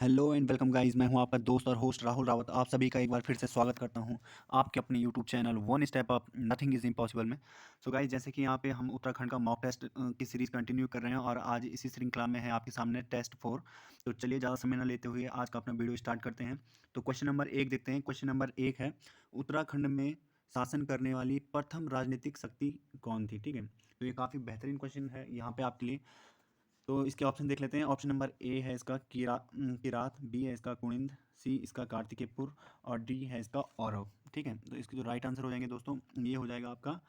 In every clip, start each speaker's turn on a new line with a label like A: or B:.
A: Hello and welcome guys, मैं हूं आपका दोस्त और होस्ट राहुल रावत। आप सभी का एक बार फिर से स्वागत करता हूं आपके अपने YouTube channel one step up nothing is impossible में। सो गाइस, जैसे कि यहाँ पे हम उत्तराखंड का मॉक टेस्ट की सीरीज़ कंटिन्यू कर रहे हैं और आज इसी श्रृंखला में है आपके सामने टेस्ट 4। तो चलिए ज़्यादा समय न लेते हुए आज का अपना वीडियो स्टार्ट करते हैं। तो क्वेश्चन नंबर 1 देखते हैं। क्वेश्चन नंबर 1 है, उत्तराखंड में शासन करने वाली प्रथम राजनीतिक शक्ति कौन थी? ठीक है, तो ये काफ़ी बेहतरीन क्वेश्चन है यहाँ पे आपके लिए। तो इसके ऑप्शन देख लेते हैं। ऑप्शन नंबर ए है इसका किरात, बी है इसका कुनिंद, सी इसका कार्तिकेयपुर और डी है इसका औरव। ठीक है, तो इसके जो राइट आंसर हो जाएंगे दोस्तों, ये हो जाएगा आपका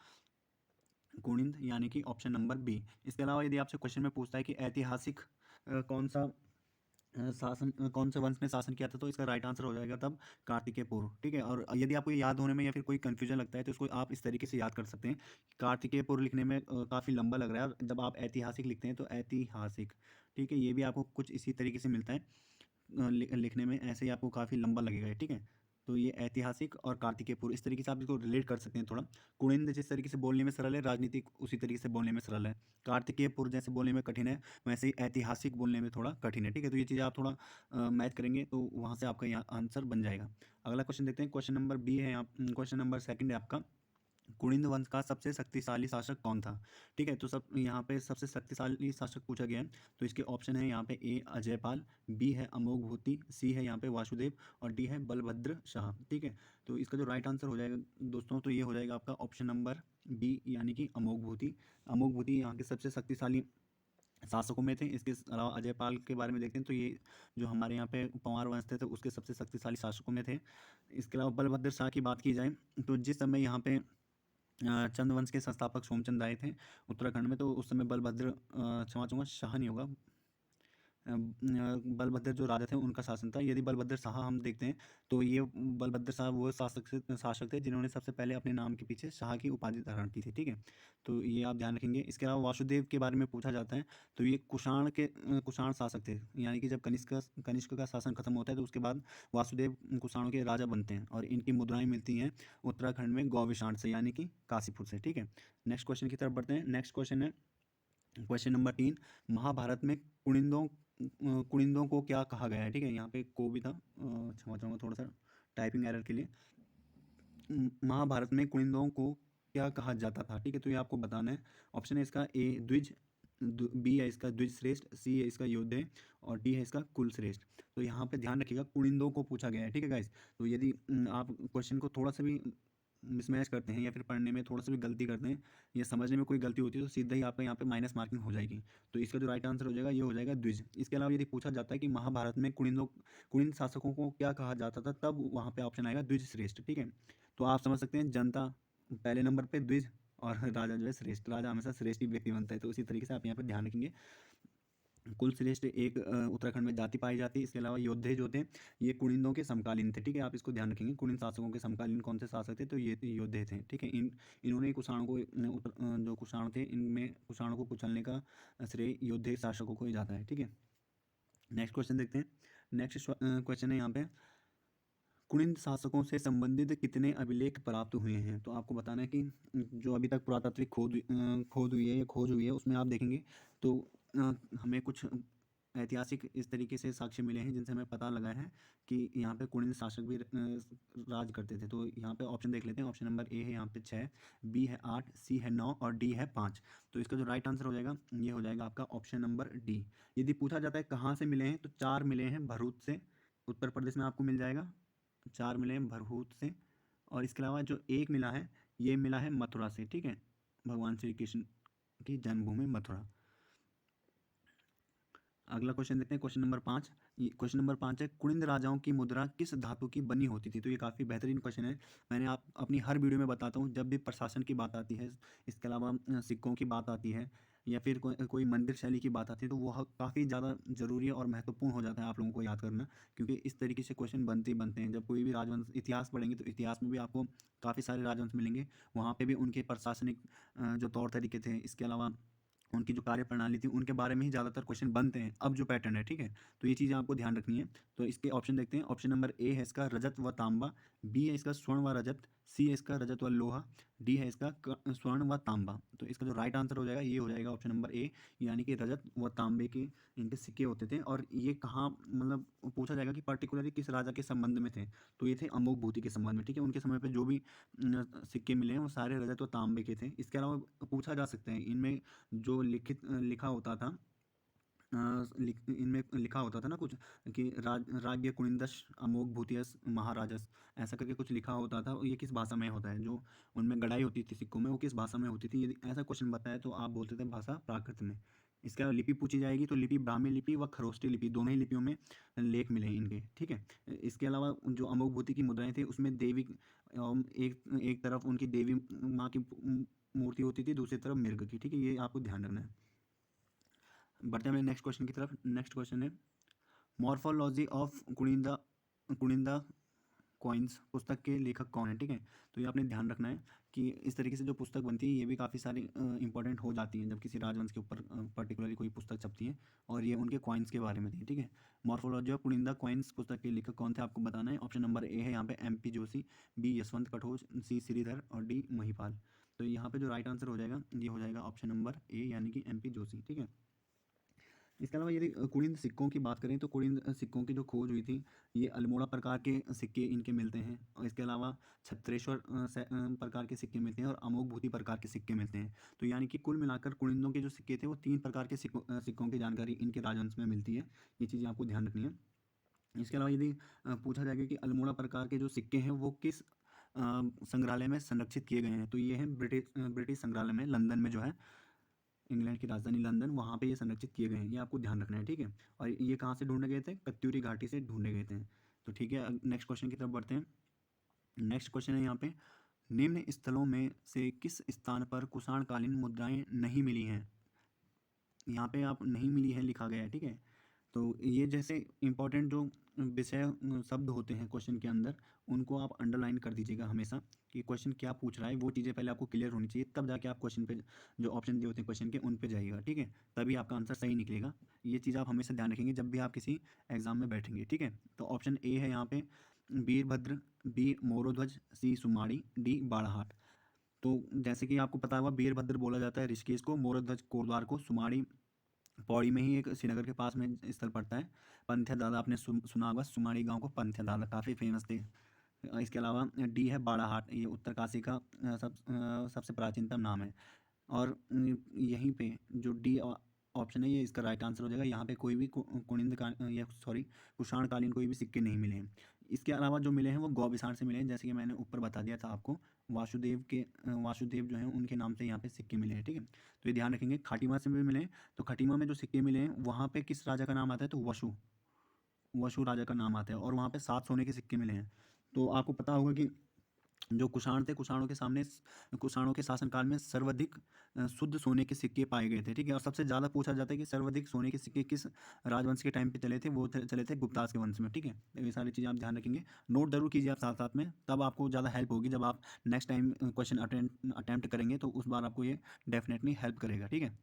A: कुनिंद, यानी कि ऑप्शन नंबर बी। इसके अलावा यदि आपसे क्वेश्चन में पूछता है कि ऐतिहासिक कौन सा कौन से वंश ने शासन किया था, तो इसका राइट आंसर हो जाएगा तब कार्तिकेयपुर। ठीक है, और यदि आपको ये याद होने में या फिर कोई कंफ्यूजन लगता है तो इसको आप इस तरीके से याद कर सकते हैं। कार्तिकेयपुर लिखने में काफ़ी लंबा लग रहा है, और जब आप ऐतिहासिक लिखते हैं तो ऐतिहासिक। ठीक है, ये भी आपको कुछ इसी तरीके से मिलता है। लिखने में ऐसे ही आपको काफ़ी लंबा लगेगा ये। ठीक है, तो ये ऐतिहासिक और कार्तिकेयपुर, इस तरीके से आप इसको रिलेट कर सकते हैं थोड़ा। कुनिंद जिस तरीके से बोलने में सरल है, राजनीतिक उसी तरीके से बोलने में सरल है। कार्तिकेयपुर जैसे बोलने में कठिन है, वैसे ही ऐतिहासिक बोलने में थोड़ा कठिन है। ठीक है, तो ये चीज़ आप थोड़ा मैच करेंगे तो वहाँ से आपका यहाँ आंसर बन जाएगा। अगला क्वेश्चन देखते हैं। क्वेश्चन नंबर बी है यहाँ, क्वेश्चन नंबर सेकंड है आपका, कुनिंद वंश का सबसे शक्तिशाली शासक कौन था? ठीक है, तो सब यहाँ पे सबसे शक्तिशाली शासक पूछा गया है। तो इसके ऑप्शन है यहाँ पे ए अजयपाल, बी है अमोघभूति, सी है यहाँ पे वासुदेव और डी है बलभद्र शाह। ठीक है, तो इसका जो राइट आंसर हो जाएगा दोस्तों, तो ये हो जाएगा आपका ऑप्शन नंबर बी, यानी कि अमोघभूति। अमोघभूति यहाँ के सबसे शक्तिशाली शासकों में थे। इसके अलावा अजयपाल के बारे में देखते हैं, तो ये जो हमारे यहाँ पे पंवार वंश थे तो उसके सबसे शक्तिशाली शासकों में थे। इसके अलावा बलभद्र शाह की बात की जाए तो जिस समय यहाँ पे चंद वंश के संस्थापक सोमचंद आए थे उत्तराखंड में, तो उस समय बलभद्र क्षमा चाहूँगा, शाह नहीं होगा, बलभद्र जो राजा थे उनका शासन था। यदि बलभद्र शाह हम देखते हैं तो ये बलभद्र शाह वो शासक थे जिन्होंने सबसे पहले अपने नाम के पीछे शाह की उपाधि धारण की थी। ठीक है, तो ये आप ध्यान रखेंगे। इसके अलावा वासुदेव के बारे में पूछा जाता है, तो ये कुषाण शासक थे, यानी कि जब कनिष्क का शासन खत्म होता है तो उसके बाद वासुदेव कुषाणों के राजा बनते हैं, और इनकी मुद्राएं मिलती हैं उत्तराखंड में गौविषाण से, यानी कि काशीपुर से। ठीक है, नेक्स्ट क्वेश्चन की तरफ बढ़ते हैं। नेक्स्ट क्वेश्चन है क्वेश्चन नंबर 3, महाभारत में कुणिंदों को क्या कहा गया है? ठीक है, यहाँ पे को भी था, क्षमा चाहूँगा थोड़ा सा टाइपिंग एरर के लिए। महाभारत में कुणिंदों को क्या कहा जाता था? ठीक है, तो ये आपको बताना है। ऑप्शन है इसका ए द्विज, बी है इसका द्विज श्रेष्ठ, सी है इसका योद्धे और डी है इसका कुल श्रेष्ठ। तो यहाँ पे ध्यान रखिएगा, कुणिंदों को पूछा गया है। ठीक है गाइस, तो यदि आप क्वेश्चन को थोड़ा सा भी मिसमैच करते हैं या फिर पढ़ने में थोड़ा सा भी गलती करते हैं या समझने में कोई गलती होती है तो सीधा ही आपका यहाँ पे माइनस मार्किंग हो जाएगी। तो इसका जो राइट आंसर हो जाएगा ये हो जाएगा द्विज। इसके अलावा यदि पूछा जाता है कि महाभारत में कुणिंद शासकों को क्या कहा जाता था, तब वहाँ पे ऑप्शन आएगा द्विज श्रेष्ठ। ठीक है, तो आप समझ सकते हैं, जनता पहले नंबर पे, द्विज, और राजा जो है श्रेष्ठ। राजा हमेशा श्रेष्ठ ही व्यक्ति बनता है, तो उसी तरीके से आप यहाँ पे ध्यान रखेंगे। कुल श्रेष्ठ एक उत्तराखंड में जाति पाई जाती है। इसके अलावा योद्धे जो थे ये कुणिंदों के समकालीन थे। ठीक है, आप इसको ध्यान रखेंगे, कुणिंद शासकों के समकालीन कौन से शासक थे, तो ये योद्धे थे। ठीक है, इन्होंने कुषाणों को जो कुषाण थे इनमें कुषाणों को कुचलने का श्रेय योद्धे शासकों को ही जाता है। ठीक है, नेक्स्ट क्वेश्चन देखते हैं। नेक्स्ट क्वेश्चन है यहाँ पे, कुणिंद शासकों से संबंधित कितने अभिलेख प्राप्त हुए हैं? तो आपको बताना है कि जो अभी तक पुरातात्विक खोज हुई है या खोज हुई है उसमें आप देखेंगे तो हमें कुछ ऐतिहासिक इस तरीके से साक्ष्य मिले हैं जिनसे हमें पता लगा है कि यहाँ पे कुणिंद शासक भी राज करते थे। तो यहाँ पे ऑप्शन देख लेते हैं। ऑप्शन नंबर ए है यहाँ पे 6, बी है 8, सी है 9 और डी है 5। तो इसका जो राइट आंसर हो जाएगा ये हो जाएगा आपका ऑप्शन नंबर डी। यदि पूछा जाता है कहाँ से मिले हैं, तो 4 मिले हैं भरूच से, उत्तर प्रदेश में आपको मिल जाएगा। 4 मिले हैं भरहूत से, और इसके अलावा जो एक मिला है ये मिला है मथुरा से। ठीक है, भगवान श्री कृष्ण की जन्मभूमि मथुरा। अगला क्वेश्चन देखते हैं, क्वेश्चन नंबर 5। क्वेश्चन नंबर 5 है, कुणिंद राजाओं की मुद्रा किस धातु की बनी होती थी? तो ये काफ़ी बेहतरीन क्वेश्चन है। मैंने आप अपनी हर वीडियो में बताता हूँ, जब भी प्रशासन की बात आती है, इसके अलावा सिक्कों की बात आती है या फिर कोई मंदिर शैली की बात आती है, तो वह काफ़ी ज़्यादा ज़रूरी और महत्वपूर्ण हो जाता है आप लोगों को याद करना, क्योंकि इस तरीके से क्वेश्चन बनते ही बनते हैं। जब कोई भी राजवंश इतिहास पढ़ेंगे तो इतिहास में भी आपको काफ़ी सारे राजवंश मिलेंगे, वहाँ पे भी उनके प्रशासनिक जो तौर तरीके थे, इसके अलावा उनकी जो कार्य प्रणाली थी उनके बारे में ही ज़्यादातर क्वेश्चन बनते हैं, अब जो पैटर्न है। ठीक है, तो ये चीज़ें आपको ध्यान रखनी है। तो इसके ऑप्शन देखते हैं। ऑप्शन नंबर ए है इसका रजत व तांबा, बी है इसका स्वर्ण व रजत, सी है इसका रजत व लोहा, डी है इसका स्वर्ण व तांबा। तो इसका जो राइट आंसर हो जाएगा ये हो जाएगा ऑप्शन नंबर ए, यानी कि रजत व तांबे के इनके सिक्के होते थे। और ये कहाँ मतलब पूछा जाएगा कि पर्टिकुलरली किस राजा के संबंध में थे, तो ये थे अमोघ भूति के संबंध में, ठीक है। उनके समय पे जो भी सिक्के मिले हैं वो सारे रजत व तांबे के थे। इसके अलावा पूछा जा सकता है इनमें जो लिखा होता था, इनमें लिखा होता था ना कुछ कि राज्य कुनिंदश अमोघ भूतियस महाराजस, ऐसा करके कुछ लिखा होता था। ये किस भाषा में होता है, जो उनमें गढ़ाई होती थी सिक्कों में, वो किस भाषा में होती थी? यदि ऐसा क्वेश्चन बताया तो आप बोलते थे भाषा प्राकृत में। इसके अलावा लिपि पूछी जाएगी तो लिपि ब्राह्मी लिपि व खरोष्टी लिपि, दोनों ही लिपियों में लेख मिले हैं इनके, ठीक है। इसके अलावा जो अमोघ भूति की मुद्राएं थी उसमें देवी एक एक तरफ उनकी देवी माँ की मूर्ति होती थी, दूसरी तरफ मृग की, ठीक है। ये आपको ध्यान रखना है। बढ़ते हैं नेक्स्ट क्वेश्चन की तरफ। नेक्स्ट क्वेश्चन है मॉर्फोलॉजी ऑफ कुनिंदा कुनिंदा कॉइन्स पुस्तक के लेखक कौन है, ठीक है। तो ये आपने ध्यान रखना है कि इस तरीके से जो पुस्तक बनती है ये भी काफ़ी सारी इंपॉर्टेंट हो जाती हैं जब किसी राजवंश के ऊपर पर्टिकुलरली कोई पुस्तक छपती है, और ये उनके कॉइन्स के बारे में थी, ठीक है। मॉर्फोलॉजी ऑफ कुनिंदा कॉइन्स पुस्तक के लेखक कौन थे आपको बताना है। ऑप्शन नंबर ए है यहाँ पे MP जोशी, बी यशवंत कठोर, सी श्रीधर और डी महिपाल। तो यहाँ पे जो राइट आंसर हो जाएगा ये हो जाएगा ऑप्शन नंबर ए, यानी कि MP जोशी, ठीक है। इसके अलावा यदि कुड़िंद सिक्कों की बात करें तो कुड़िंद सिक्कों की जो खोज हुई थी, ये अल्मोड़ा प्रकार के सिक्के इनके मिलते हैं, और इसके अलावा छत्रेश्वर प्रकार के सिक्के मिलते हैं, और अमोघ भूति प्रकार के सिक्के मिलते हैं। तो यानी कि कुल मिलाकर कुड़िंदों के जो सिक्के थे वो 3 प्रकार के सिक्कों की जानकारी इनके राजवंश में मिलती है। ये चीज़ें आपको ध्यान रखनी है। इसके अलावा यदि पूछा जाएगा कि अल्मोड़ा प्रकार के जो सिक्के हैं वो किस संग्रहालय में संरक्षित किए गए हैं, तो ये हैं ब्रिटिश संग्रहालय में, लंदन में जो है, इंग्लैंड की राजधानी लंदन, वहाँ पे ये संरक्षित किए गए हैं। ये आपको ध्यान रखना है, ठीक है। और ये कहाँ से ढूंढे गए थे? कत्यूरी घाटी से ढूंढे गए थे। तो ठीक है, नेक्स्ट क्वेश्चन की तरफ बढ़ते हैं। नेक्स्ट क्वेश्चन है यहाँ पे, निम्न स्थलों में से किस स्थान पर कुषाणकालीन मुद्राएं नहीं मिली हैं? यहाँ पे आप नहीं मिली है लिखा गया है, ठीक है। तो ये जैसे इंपॉर्टेंट जो विषय शब्द होते हैं क्वेश्चन के अंदर, उनको आप अंडरलाइन कर दीजिएगा हमेशा, कि क्वेश्चन क्या पूछ रहा है वो चीज़ें पहले आपको क्लियर होनी चाहिए, तब जाके आप क्वेश्चन पे जो ऑप्शन दिए होते हैं क्वेश्चन के उन पे जाइएगा, ठीक है। तभी आपका आंसर सही निकलेगा। ये चीज़ आप हमेशा ध्यान रखेंगे जब भी आप किसी एग्जाम में बैठेंगे, ठीक है। तो ऑप्शन ए है यहाँ पे वीरभद्र, बी मोरोध्वज, सी सुमाड़ी, डी बाड़ाहाट। तो जैसे कि आपको पता होगा वीरभद्र बोला जाता है ऋषिकेश को, मोरोध्वज कोटद्वार को, सुमाड़ी पौड़ी में ही एक श्रीनगर के पास में स्थल पड़ता है। पंथ्या दादा आपने सुना होगा, सुमाड़ी गांव को पंथ्या दादा काफ़ी फेमस थे। इसके अलावा डी है बाड़ाहाट, ये उत्तरकाशी का सबसे प्राचीनतम नाम है। और यहीं पे जो डी ऑप्शन है ये इसका राइट आंसर हो जाएगा। यहाँ पे कोई भी कुनिंद का या सॉरी कुषाणकालीन कोई भी सिक्के नहीं मिले हैं। इसके अलावा जो मिले हैं वो गौबिसार से मिले हैं, जैसे कि मैंने ऊपर बता दिया था आपको, वासुदेव जो हैं उनके नाम से यहाँ पे सिक्के मिले हैं, ठीक है। तो ये ध्यान रखेंगे। खाटीमा से भी मिले हैं, तो खटीमा में जो सिक्के मिले हैं वहाँ पे किस राजा का नाम आता है? तो वशु राजा का नाम आता है, और वहाँ पे 7 सोने के सिक्के मिले हैं। तो आपको पता होगा कि जो कुषाण थे, कुषाणों के शासनकाल में सर्वाधिक शुद्ध सोने के सिक्के पाए गए थे, ठीक है। और सबसे ज़्यादा पूछा जाता है कि सर्वाधिक सोने के सिक्के किस राजवंश के टाइम पे चले थे, वो चले थे गुप्तास के वंश में, ठीक है। तो ये सारी चीज़ें आप ध्यान रखेंगे, नोट जरूर कीजिए आप साथ साथ में, तब आपको ज़्यादा हेल्प होगी जब आप नेक्स्ट टाइम क्वेश्चन अटैम्प्ट करेंगे, तो उस बार आपको ये डेफिनेटली हेल्प करेगा, ठीक है।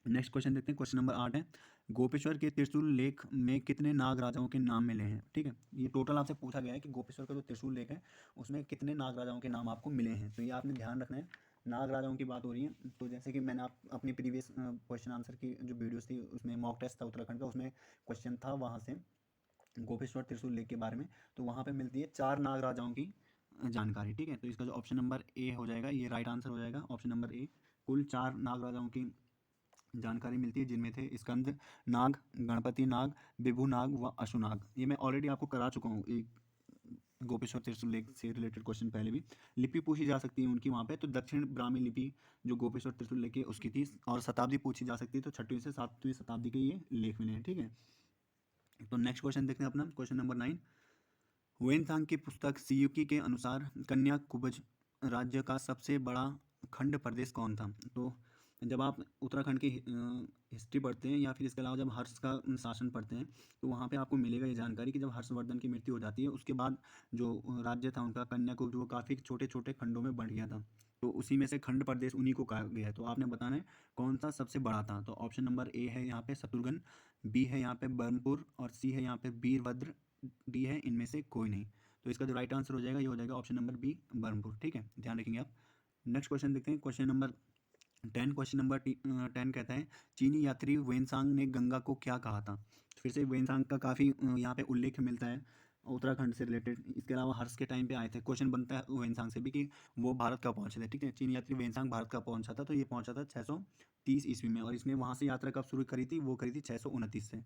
A: नेक्स्ट क्वेश्चन देखते हैं, क्वेश्चन नंबर 8 है, गोपेश्वर के त्रिशूल लेख में कितने नाग राजाओं के नाम मिले हैं, ठीक है। ये टोटल आपसे पूछा गया है कि गोपेश्वर का जो त्रिशूल लेख है उसमें कितने नाग राजाओं के नाम आपको मिले हैं, तो ये आपने ध्यान रखना है। नाग राजाओं की बात हो रही है, तो जैसे कि मैंने अपनी प्रीवियस क्वेश्चन आंसर की जो वीडियोस थी उसमें मॉक टेस्ट था उत्तराखंड का, उसमें क्वेश्चन था वहाँ से गोपेश्वर त्रिशूल लेख के बारे में। तो वहाँ पे मिलती है 4 नाग राजाओं की जानकारी, ठीक है। तो इसका जो ऑप्शन नंबर ए हो जाएगा ये राइट आंसर हो जाएगा, ऑप्शन नंबर ए। कुल 4 नाग राजाओं की जानकारी मिलती है, जिनमें थे स्कंद नाग, गणपति नाग, विभु नाग व अशुनाग। ये मैं ऑलरेडी आपको करा चुका हूँ एक गोपेश्वर त्रिशूल लेख से रिलेटेड क्वेश्चन पहले भी। लिपि पूछी जा सकती है उनकी वहाँ पे, तो दक्षिण ब्राह्मी लिपि जो गोपेश्वर त्रिशूल लेख है उसकी थी, और शताब्दी पूछी जा सकती है, तो 6वीं से 7वीं शताब्दी के ये लेख मिले हैं, ठीक है। तो नेक्स्ट क्वेश्चन देखते हैं अपना, क्वेश्चन नंबर 9। वेनथांग की पुस्तक सियुकी के अनुसार कन्याकुब्ज राज्य का सबसे बड़ा खंड प्रदेश कौन था? तो जब आप उत्तराखंड की हिस्ट्री पढ़ते हैं या फिर इसके अलावा जब हर्ष का शासन पढ़ते हैं, तो वहाँ पे आपको मिलेगा ये जानकारी कि जब हर्षवर्धन की मृत्यु हो जाती है उसके बाद जो राज्य था उनका कन्याकुब्ज, वो काफ़ी छोटे छोटे खंडों में बढ़ गया था। तो उसी में से खंड प्रदेश उन्हीं को कहा गया है। तो आपने बताना है कौन सा सबसे बड़ा था। तो ऑप्शन नंबर ए है यहाँ पे शत्रुघ्न, बी है यहाँ पे ब्रह्मपुर, और सी है यहाँ पे वीरभद्र, डी है इनमें से कोई नहीं। तो इसका जो राइट आंसर हो जाएगा ये हो जाएगा ऑप्शन नंबर बी, बरहमपुर। ठीक है, ध्यान रखेंगे आप। नेक्स्ट क्वेश्चन देखते हैं, क्वेश्चन नंबर 10। क्वेश्चन नंबर 10 कहता है, चीनी यात्री वेनसांग ने गंगा को क्या कहा था। फिर से वेनसांग का काफ़ी यहाँ पे उल्लेख मिलता है उत्तराखंड से रिलेटेड। इसके अलावा हर्ष के टाइम पे आए थे। क्वेश्चन बनता है वेनसांग से भी कि वो भारत कब पहुंचे थे। ठीक है, चीनी यात्री वेनसांग भारत कब पहुंचा था, तो ये पहुंचा था 630 ईस्वी में। और इसने वहाँ से यात्रा कब शुरू करी थी, वो करी थी 629 से।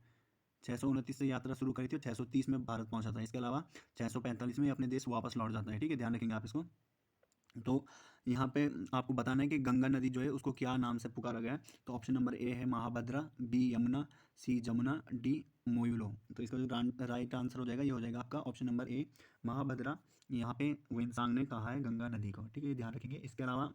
A: 629 से यात्रा शुरू करी थी और 630 में भारत पहुंचा था। इसके अलावा 645 में अपने देश वापस लौट जाता है। ठीक है, ध्यान रखेंगे आप इसको। तो यहाँ पे आपको बताना है कि गंगा नदी जो है उसको क्या नाम से पुकारा गया है। तो ऑप्शन नंबर ए है महाभद्रा, बी यमुना, सी जमुना, डी मोयुलो। तो इसका जो राइट आंसर हो जाएगा ये हो जाएगा आपका ऑप्शन नंबर ए, महाभद्रा। यहाँ पे वेनसांग ने कहा है गंगा नदी को। ठीक है, ये ध्यान रखेंगे। इसके अलावा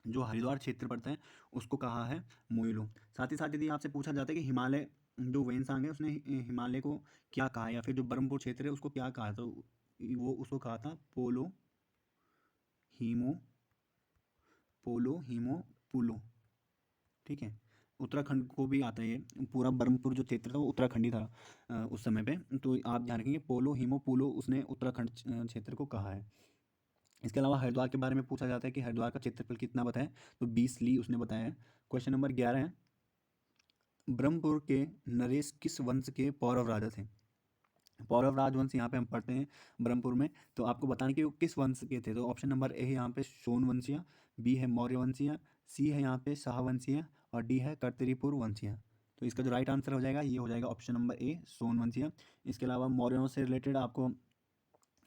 A: जो हरिद्वार क्षेत्र पड़ता है उसको कहा है मोइलो। साथ ही साथ यदि आपसे पूछा जाता है कि हिमालय, जो वेनसांग है उसने हिमालय को क्या कहा है, या फिर जो बरहमपुर क्षेत्र है उसको क्या कहा है, तो वो उसको कहा था पोलो हीमो, पोलो हीमो पुलो। ठीक है, उत्तराखंड को भी आता है ये। पूरा बरहमपुर जो क्षेत्र था वो उत्तराखंडी था उस समय पे। तो आप ध्यान रखेंगे पोलो हीमो पुलो उसने उत्तराखंड क्षेत्र को कहा है। इसके अलावा हरिद्वार के बारे में पूछा जाता है कि हरिद्वार का क्षेत्रफल कितना बताएं, तो 20 ली उसने बताया है। क्वेश्चन नंबर 11 है, ब्रह्मपुर के नरेश किस वंश के पौरव राजा थे। पौरव राजवंश यहाँ पे हम पढ़ते हैं ब्रह्मपुर में। तो आपको बताना कि वो किस वंश के थे। तो ऑप्शन नंबर ए है यहाँ पे सोन वंशिया, बी है मौर्य वंशिया, सी है यहाँ पे शाह वंशिया, और डी है कर्तरीपुर वंशिया। तो इसका जो राइट आंसर हो जाएगा ये हो जाएगा ऑप्शन नंबर ए, सोन वंशिया। इसके अलावा मौर्यों से रिलेटेड आपको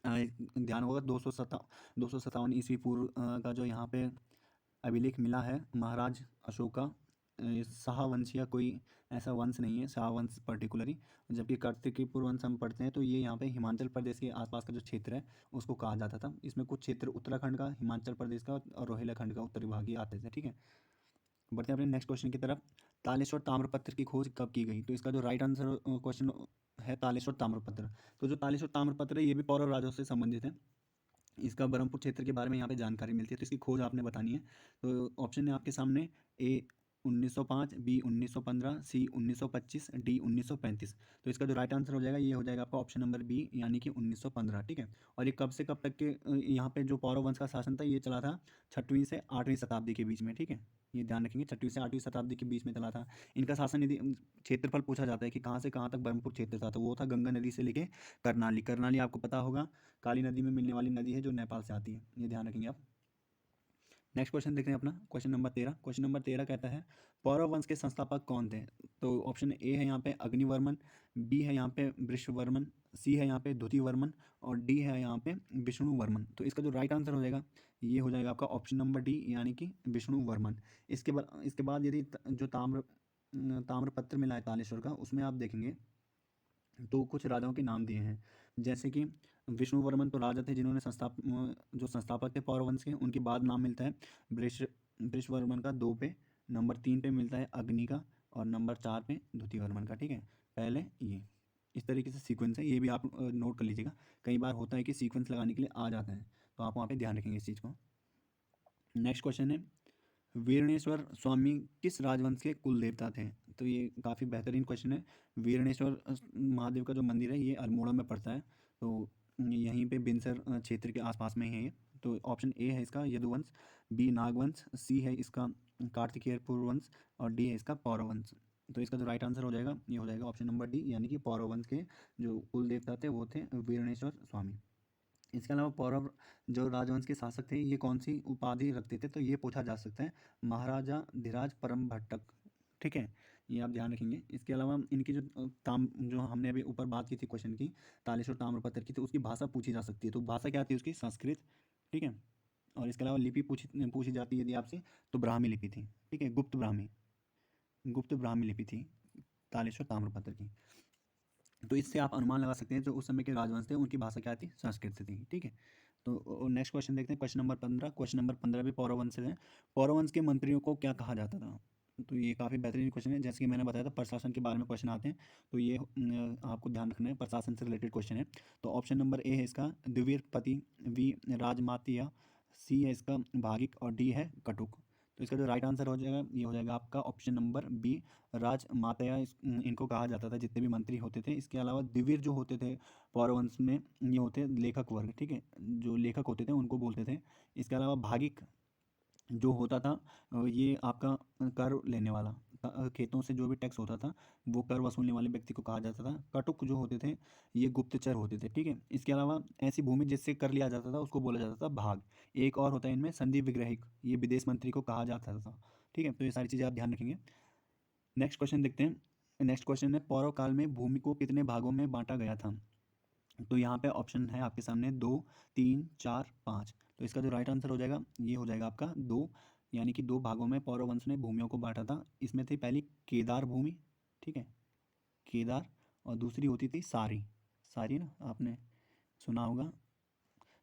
A: ध्यान होगा 257 ईस्वी पूर्व का जो यहाँ पे अभिलेख मिला है महाराज अशोका। शाहवंशिया कोई ऐसा वंश नहीं है, शाहवंश पर्टिकुलरली। जबकि कार्तिकेय वंश हम पढ़ते हैं तो ये यहाँ पे हिमाचल प्रदेश के आसपास का जो क्षेत्र है उसको कहा जाता था। इसमें कुछ क्षेत्र उत्तराखंड का, हिमाचल प्रदेश का और रोहिलाखंड का उत्तरी भाग ही आते थे। ठीक है, बढ़ते हैं अपने नेक्स्ट क्वेश्चन की तरफ। तालेश्वर ताम्रपत्र की खोज कब की गई। तो इसका जो राइट आंसर क्वेश्चन है तालेश्वर ताम्रपत्र। तो जो तालेश्वर ताम्रपत्र है ये भी पौरव राजाओं से संबंधित है। इसका ब्रह्मपुर क्षेत्र के बारे में यहाँ पे जानकारी मिलती है, तो इसकी खोज आपने बतानी है। तो ऑप्शन है आपके सामने, ए 1905, बी 1915, सी 1925, डी 1935। तो इसका जो राइट आंसर हो जाएगा ये हो जाएगा आपका ऑप्शन नंबर बी, यानी कि 1915। ठीक है, और ये कब से कब तक के यहाँ पे जो पौरव वंश का शासन था ये चला था 6वीं से 8वीं शताब्दी के बीच में। ठीक है, ये ध्यान रखेंगे, 6वीं से 8वीं शताब्दी के बीच में चला था इनका शासन। यदि क्षेत्रफल पूछा जाता है कि कहाँ से कहाँ तक ब्रह्मपुर क्षेत्र था, तो वो था गंगा नदी से लेके करनाली। करनाली आपको पता होगा काली नदी में मिलने वाली नदी है जो नेपाल से आती है, ये ध्यान रखेंगे आप। नेक्स्ट क्वेश्चन देखते हैं अपना, क्वेश्चन नंबर 13। क्वेश्चन नंबर 13 कहता है, पौरव वंश के संस्थापक कौन थे। तो ऑप्शन ए है यहाँ पे अग्निवर्मन, बी है यहाँ पे वृषवर्मन, सी है यहाँ पे द्युतिवर्मन, और डी है यहाँ पे विष्णुवर्मन। तो इसका जो राइट आंसर हो जाएगा ये हो जाएगा आपका ऑप्शन नंबर डी, यानी कि विष्णुवर्मन। इसके बाद यदि जो ताम्रपत्र मिला है तालेश्वर का, उसमें आप देखेंगे तो कुछ राजाओं के नाम दिए हैं। जैसे कि विष्णुवर्मन तो राजा थे जिन्होंने जो संस्थापक थे पौरव वंश के, उनके बाद नाम मिलता है वृषवर्मन का 2 पे, नंबर 3 पे मिलता है अग्नि का, और नंबर 4 पे द्युतिवर्मन का। ठीक है, पहले ये इस तरीके से सीक्वेंस है, ये भी आप नोट कर लीजिएगा। कई बार होता है कि सीक्वेंस लगाने के लिए आ जाता है, तो आप वहाँ पे ध्यान रखेंगे इस चीज़ को। नेक्स्ट क्वेश्चन है, वीरणेश्वर स्वामी किस राजवंश के कुल देवता थे। तो ये काफ़ी बेहतरीन क्वेश्चन है। वीरणेश्वर महादेव का जो मंदिर है ये अल्मोड़ा में पड़ता है। तो यहीं पे बिनसर क्षेत्र के आसपास में ही है ये। तो ऑप्शन ए है इसका यदुवंश, बी नागवंश, सी है इसका कार्तिकेयपुर वंश, और डी है इसका पौरव वंश। तो इसका जो राइट आंसर हो जाएगा ये हो जाएगा ऑप्शन नंबर डी, यानी कि पौरव वंश के जो कुल देवता थे वो थे वीरणेश्वर स्वामी। इसके अलावा पौरव जो राजवंश के शासक थे ये कौन सी उपाधि रखते थे, तो ये पूछा जा सकता है, महाराजा धीराज परम भट्टक। ठीक है, ये आप ध्यान रखेंगे। इसके अलावा इनकी जो हमने अभी ऊपर बात की थी क्वेश्चन की तालेश्वर ताम्रपत्र की, तो उसकी भाषा पूछी जा सकती है। तो भाषा क्या थी उसकी, संस्कृत। ठीक है, और इसके अलावा लिपि पूछी जाती है यदि आपसे, तो ब्राह्मी लिपि थी। ठीक है, गुप्त ब्राह्मी लिपि थी तालेश्वर ताम्रपत्र की। तो इससे आप अनुमान लगा सकते हैं जो उस समय के राजवंश थे उनकी भाषा क्या थी, संस्कृत थी। ठीक है, तो नेक्स्ट क्वेश्चन देखते हैं, क्वेश्चन नंबर 15। क्वेश्चन नंबर 15 भी पौरव वंश से है। पौरव वंश के मंत्रियों को क्या कहा जाता था। तो ये काफ़ी बेहतरीन क्वेश्चन है। जैसे कि मैंने बताया था प्रशासन के बारे में क्वेश्चन आते हैं, तो ये आपको ध्यान रखना है, प्रशासन से रिलेटेड क्वेश्चन है। तो ऑप्शन नंबर ए है इसका द्विवीरपति, बी राजमातिया, सी है इसका भागिक, और डी है कटुक। तो इसका जो राइट आंसर हो जाएगा ये हो जाएगा आपका ऑप्शन नंबर बी, राजमाता इनको कहा जाता था जितने भी मंत्री होते थे। इसके अलावा दिव्य जो होते थे पौरवंश में, ये होते लेखक वर्ग, ठीक है, जो लेखक होते थे उनको बोलते थे। इसके अलावा भागिक जो होता था ये आपका कर लेने वाला, खेतों से जो भी टैक्स होता था वो कर वसूलने वाले व्यक्ति को कहा जाता था। कटुक जो होते थे ये गुप्तचर होते थे, ठीक है। इसके अलावा ऐसी भूमि जिससे कर लिया जाता था उसको बोला जाता था भाग। एक और होता है इनमें संधि विग्रहिक, ये विदेश मंत्री को कहा जाता था, ठीक है। तो ये सारी चीज़ें आप ध्यान रखेंगे। नेक्स्ट क्वेश्चन देखते हैं। नेक्स्ट क्वेश्चन है पौरव काल में भूमि को कितने भागों में बांटा गया था। तो यहाँ पे ऑप्शन है आपके सामने 2, 3, 4, 5। तो इसका जो राइट आंसर हो जाएगा ये हो जाएगा आपका 2, यानी कि 2 भागों में पौरव वंश ने भूमियों को बांटा था। इसमें थी पहली केदार भूमि, ठीक है, केदार, और दूसरी होती थी सारी। सारी ना आपने सुना होगा,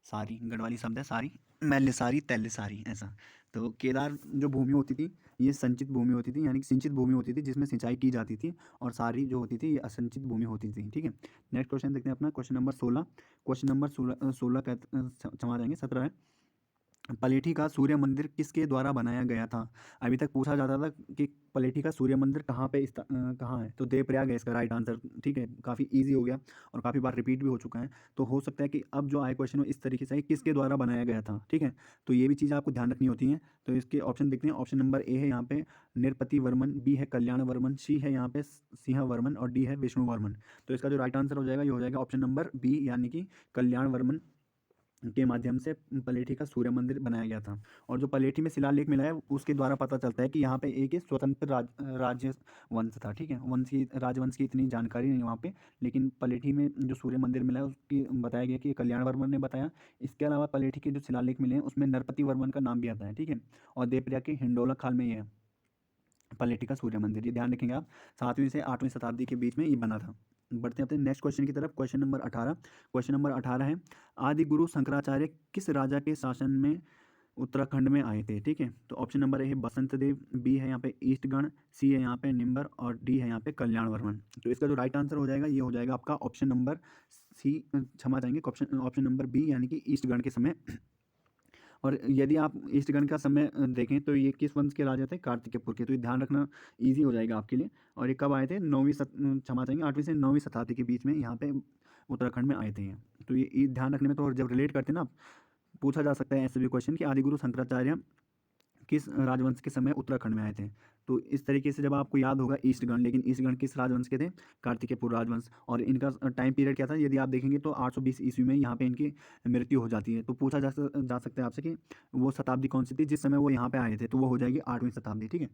A: सारी गढ़वाली शब्द है सारी, मैल्य सारी तैल्य सारी, ऐसा। तो केदार जो भूमि होती थी ये संचित भूमि होती थी, यानी कि सिंचित भूमि होती थी जिसमें सिंचाई की जाती थी, और सारी जो होती थी ये असंचित भूमि होती थी, ठीक है। नेक्स्ट क्वेश्चन देखते हैं अपना, क्वेश्चन नंबर 16। क्वेश्चन नंबर 16 का क्षमा जाएंगे 17 है। पलेठी का सूर्य मंदिर किसके द्वारा बनाया गया था। अभी तक पूछा जाता था कि पलेठी का सूर्य मंदिर कहाँ है, तो देवप्रयाग है इसका राइट आंसर, ठीक है। काफ़ी इजी हो गया और काफ़ी बार रिपीट भी हो चुका है। तो हो सकता है कि अब जो आए क्वेश्चन हो इस तरीके से है, किसके द्वारा बनाया गया था, ठीक है। तो ये भी चीज़ आपको ध्यान रखनी होती है। तो इसके ऑप्शन देखते हैं। ऑप्शन नंबर ए है यहाँ पे नृपति वर्मन, बी है कल्याण वर्मन, सी है यहाँ पे सिंह वर्मन, और डी है विष्णु वर्मन। तो इसका जो राइट आंसर हो जाएगा ये हो जाएगा ऑप्शन नंबर बी, यानी कि कल्याण वर्मन के माध्यम से पलेठी का सूर्य मंदिर बनाया गया था। और जो पलेठी में शिलालेख मिला है उसके द्वारा पता चलता है कि यहाँ पे एक स्वतंत्र राज्य वंश था, ठीक है। वंश की राजवंश की इतनी जानकारी नहीं है वहाँ पे, लेकिन पलेठी में जो सूर्य मंदिर मिला है उसकी बताया गया कि कल्याण वर्मन ने बताया। इसके अलावा पलेठी के जो शिलालेख मिले हैं उसमें नरपति वर्मन का नाम भी आता है, ठीक है। और देवप्रयाग के हिंडोला खाल में ये है पलेठी का सूर्य मंदिर, ये ध्यान रखेंगे आप। 7वीं से 8वीं शताब्दी के बीच में ये बना था। बढ़ते हैं अपने नेक्स्ट क्वेश्चन की तरफ। Question number 18। क्वेश्चन नंबर 18 है आदि गुरु शंकराचार्य किस राजा के शासन में उत्तराखंड में आए थे, ठीक है। तो ऑप्शन नंबर ए है बसंत देव, बी है यहाँ पे ईस्टगण, सी है यहाँ पे निम्बर, और डी है यहाँ पे कल्याण वर्मन। तो इसका जो राइट आंसर हो जाएगा ये हो जाएगा आपका ऑप्शन नंबर सी, क्षमा चाहेंगे, ऑप्शन नंबर बी, यानी कि ईस्टगण के समय। और यदि आप ईस्टगण का समय देखें तो ये किस वंश के राजा थे, कार्तिकेयपुर के। तो ये ध्यान रखना इजी हो जाएगा आपके लिए। और ये कब आए थे, क्षमा चाहेंगे 8वीं से 9वीं शताब्दी के बीच में यहाँ पे उत्तराखंड में आए थे ये। तो ये ध्यान रखने में, तो जब रिलेट करते हैं ना, पूछा जा सकता है ऐसे भी क्वेश्चन कि आदिगुरु शंकराचार्य किस राजवंश के समय उत्तराखंड में आए थे। तो इस तरीके से जब आपको याद होगा ईस्टगण, लेकिन ईस्टगण किस राजवंश के थे, कार्तिकेयपुर राजवंश। और इनका टाइम पीरियड क्या था, यदि आप देखेंगे तो 820 ईस्वी में यहाँ पे इनकी मृत्यु हो जाती है। तो पूछा जा सकता है आपसे कि वो शताब्दी कौन सी थी जिस समय वो यहाँ पे आए थे, तो वो हो जाएगी 8वीं शताब्दी, ठीक है।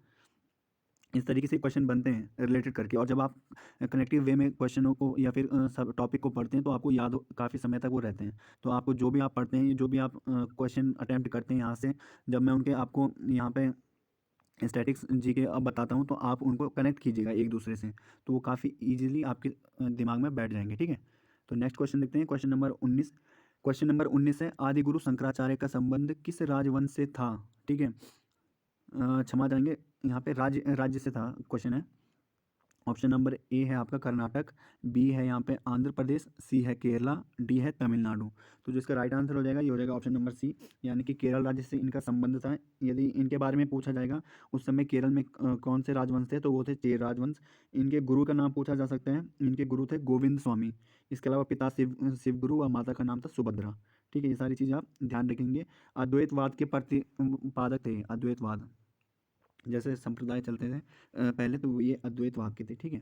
A: इस तरीके से क्वेश्चन बनते हैं रिलेटेड करके। और जब आप कनेक्टिव वे में क्वेश्चनों को या फिर सब टॉपिक को पढ़ते हैं तो आपको याद काफ़ी समय तक वो रहते हैं। तो आपको जो भी आप पढ़ते हैं, जो भी आप क्वेश्चन अटैम्प्ट करते हैं यहाँ से, जब मैं उनके आपको यहाँ पे स्टैटिक्स जी के अब बताता हूँ तो आप उनको कनेक्ट कीजिएगा एक दूसरे से, तो वो काफ़ी ईजिली आपके दिमाग में बैठ जाएंगे, ठीक है। तो नेक्स्ट क्वेश्चन देखते हैं, क्वेश्चन नंबर 19। क्वेश्चन नंबर 19 है आदि गुरु शंकराचार्य का संबंध किस राजवंश से था, ठीक है। क्षमा चाहेंगे यहाँ पे राज्य से था क्वेश्चन है। ऑप्शन नंबर ए है आपका कर्नाटक, बी है यहाँ पे आंध्र प्रदेश, सी है केरला, डी है तमिलनाडु। तो जिसका राइट आंसर हो जाएगा ये हो जाएगा ऑप्शन नंबर सी, यानी कि केरल राज्य से इनका संबंध था। यदि इनके बारे में पूछा जाएगा उस समय केरल में कौन से राजवंश थे, तो वो थे चेर राजवंश। इनके गुरु का नाम पूछा जा सकता है, इनके गुरु थे गोविंद स्वामी। इसके अलावा पिता शिव गुरु और माता का नाम था सुभद्रा, ठीक है। ये सारी चीज़ें आप ध्यान रखेंगे। अद्वैतवाद के प्रतिपादक थे, अद्वैतवाद जैसे संप्रदाय चलते थे पहले, तो ये अद्वैतवाद के थे, ठीक है।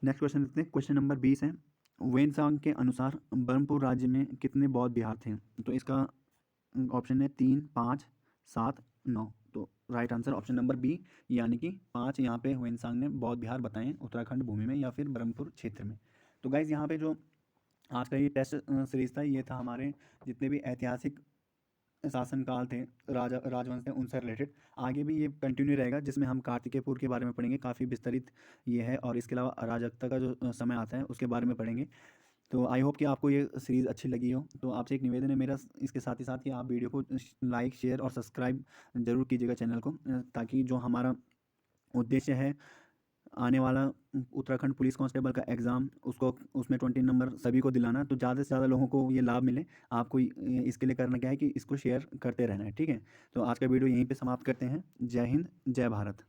A: नेक्स्ट क्वेश्चन देखते हैं, क्वेश्चन नंबर 20 है वेनसांग के अनुसार ब्रह्मपुर राज्य में कितने बौद्ध विहार थे। तो इसका ऑप्शन है 3, 5, 7, 9। तो right answer option number B, यानी कि 5 यहाँ पे वेनसांग ने बौद्ध विहार बताए हैं उत्तराखंड भूमि में या फिर ब्रह्मपुर क्षेत्र में। तो गाइज यहाँ पे जो आज का ये टेस्ट सीरीज था ये था हमारे जितने भी ऐतिहासिक शासनकाल थे, राजवंश थे, उनसे रिलेटेड। आगे भी ये कंटिन्यू रहेगा जिसमें हम कार्तिकेयपुर के बारे में पढ़ेंगे, काफ़ी विस्तृत ये है। और इसके अलावा अराजकता का जो समय आता है उसके बारे में पढ़ेंगे। तो आई होप कि आपको ये सीरीज़ अच्छी लगी हो। तो आपसे एक निवेदन है मेरा इसके साथ ही साथ कि आप वीडियो को लाइक, शेयर और सब्सक्राइब ज़रूर कीजिएगा चैनल को, ताकि जो हमारा उद्देश्य है आने वाला उत्तराखंड पुलिस कांस्टेबल का एग्ज़ाम, उसको उसमें 20 नंबर सभी को दिलाना। तो ज़्यादा से ज़्यादा लोगों को ये लाभ मिले। आपको इसके लिए करना क्या है कि इसको शेयर करते रहना है, ठीक है। तो आज का वीडियो यहीं पे समाप्त करते हैं। जय हिंद, जय भारत।